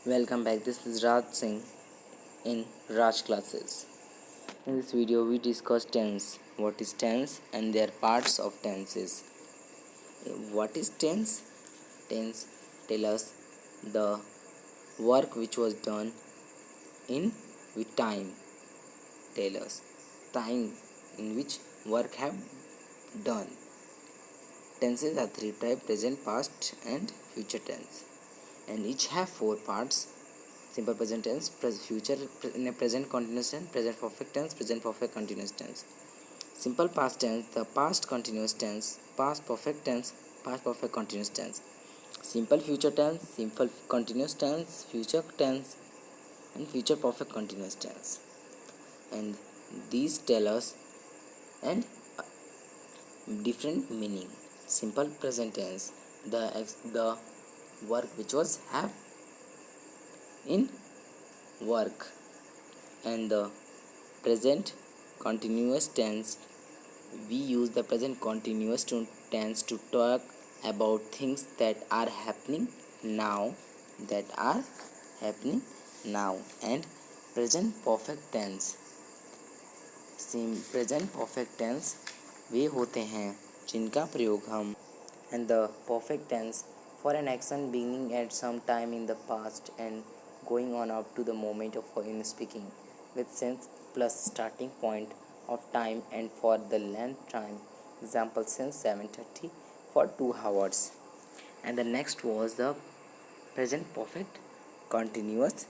Welcome back. This is Raj Singh in Raj classes. In this video, we discuss tense. What is tense and their parts of tenses. What is tense? Tense tell us the work which was done in with time. Tell us time in which work have done. Tenses are three types: present, past, and future tense, and each have four parts: simple present tense, future in a present continuous tense, present perfect tense, present perfect continuous tense. Simple past tense, the past continuous tense, past perfect tense, past perfect continuous tense. Simple future tense, simple continuous tense, future tense, and future perfect continuous tense. And these tell us and different meaning. Simple present tense, the work which was have in work, and the present continuous tense, we use the present continuous tense to talk about things that are happening now, and present perfect tense, present perfect tense वे होते हैं जिनका प्रयोग हम and the perfect tense for an action beginning at some time in the past and going on up to the moment of in speaking with since plus starting point of time and for the length time, example since 7:30 for 2 hours. And the next was the present perfect continuous.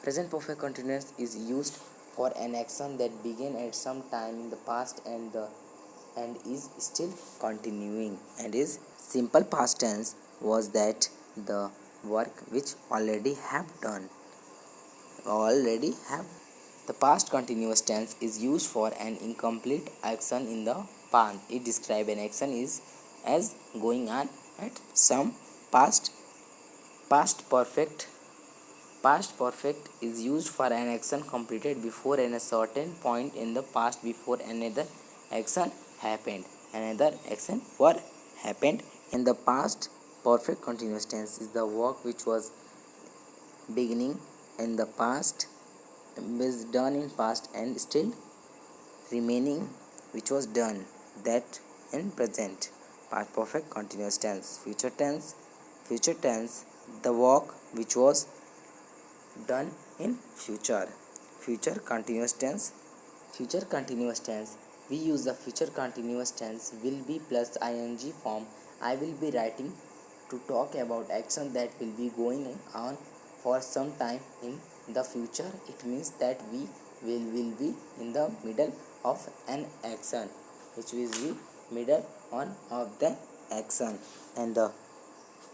Present perfect continuous is used for an action that began at some time in the past and is still continuing. And is simple past tense was that the work which already have done. The past continuous tense is used for an incomplete action in the past. It describes an action is as going on at some past. Past perfect is used for an action completed before a certain point in the past, before another action happened. In the past perfect continuous tense is the work which was beginning in the past, is done in past and still remaining, which was done that in present. Past perfect continuous tense. Future tense, the work which was done in future. Future continuous tense, we use the future continuous tense will be plus ing form. I will be writing to talk about action that will be going on for some time in the future. It means that we will be in the middle of an action, which will be middle on of the action. And the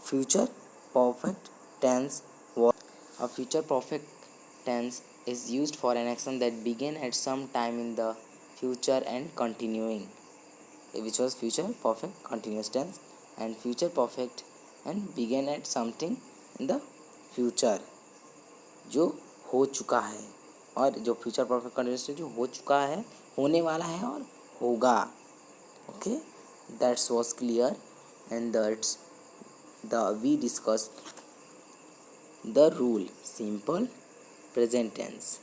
future perfect tense was a future perfect tense is used for an action that began at some time in the future and continuing, which was future perfect continuous tense. And future perfect and began at something in the future जो हो चुका है, और जो future perfect continuous जो हो चुका है, होने वाला है और होगा. Okay, that's was clear. And that's we discussed the rule. Simple present tense,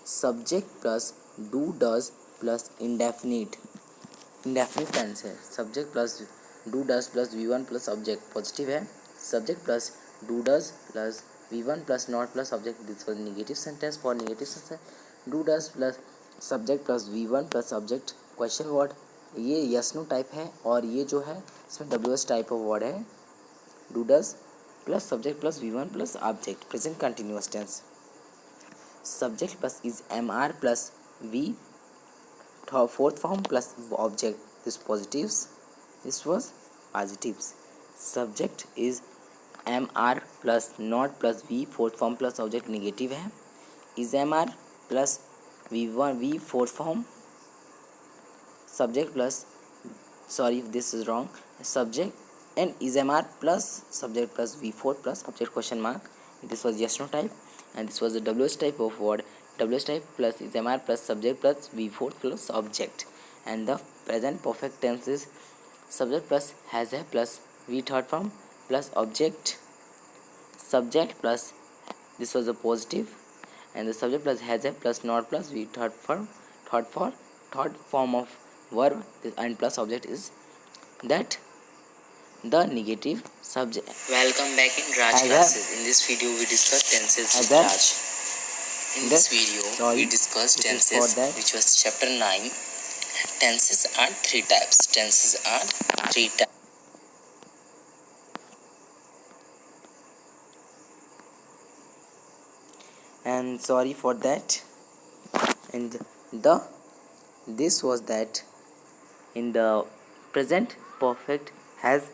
subject plus do does plus indefinite tense है. Subject plus do does plus V1 plus object positive है. Subject plus do does plus V1 plus not plus object, this was negative sentence. For negative sentence do does plus subject plus V1 plus object question word, ये yes no type है. और ये जो है इसमें WH type of word है. Do does plus subject plus V1 plus object, present continuous tense. Subject plus is MR plus V fourth form plus object, this positives, this was positives. Subject is MR plus not plus V fourth form plus object negative है. is MR plus V1 V fourth form subject plus, sorry this is wrong, subject and is MR plus subject plus V4 plus object question mark. This was yes no type, and this was the WH type of word. WH type plus is MR plus subject plus V4 plus object. And the present perfect tense is subject plus has a plus V third form plus object subject plus, this was a positive, and the subject plus has a plus not plus, we third form of verb, and plus object is that the negative subject. Welcome back in Raj classes. In this video we discuss tenses with Raj. In this video we discuss tenses, which was chapter 9. Tenses are three types. And sorry for that. And this was that in the present perfect has